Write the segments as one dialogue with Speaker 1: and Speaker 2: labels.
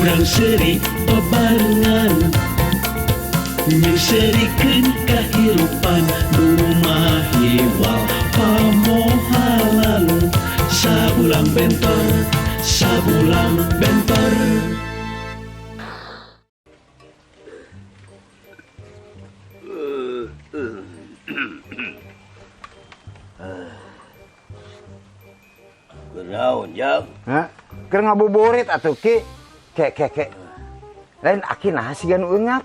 Speaker 1: urang seri bebarengan nyerikeun kahirupan rumah hiwal pamohalan sabulang bentor
Speaker 2: Kenaon jang?
Speaker 3: Hah? Keur ngabuburit atuh Ki. Kek. Lain aki naha sigan eungap.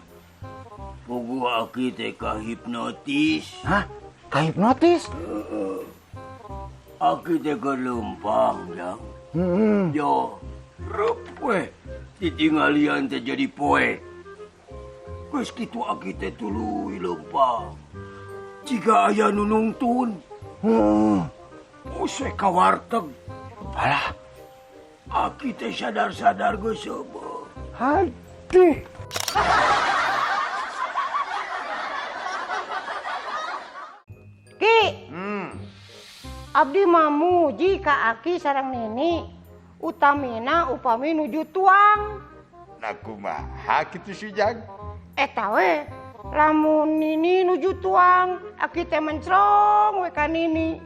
Speaker 2: Pugu aki teh kahipnotis.
Speaker 3: Hah? Kahipnotis?
Speaker 2: Aki teh kelempang jang. Yo, rep we. Titingalian teh jadi poe. Geus kitu aki teh tuluy lempang. Jika aya nu nungtun. Usai ka warteg.
Speaker 3: Alah,
Speaker 2: Aki teh sadar-sadar geus seubeuh.
Speaker 3: aduh.
Speaker 4: Ki, abdi mamuji ka Aki sareng Nini, utamina upami nuju tuang.
Speaker 5: Nah kumaha kitu Sujang?
Speaker 4: Eta we, lamun Nini nuju tuang, Aki teh mencrong we ka Nini.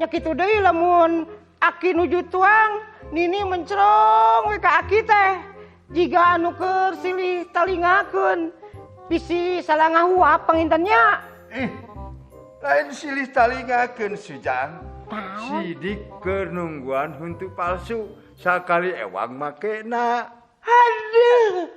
Speaker 4: Nya kitu deui lamun Aki nuju tuang, Nini mencrong we ka Aki teh. Jiga anu keur silih talingakeun, bisi salah ngahuap pangintennya.
Speaker 5: Lain silih talingakeun Sujang.
Speaker 4: Naon?
Speaker 5: Sidik keur nungguan huntu palsu sakali ewang makena.
Speaker 4: Aduh.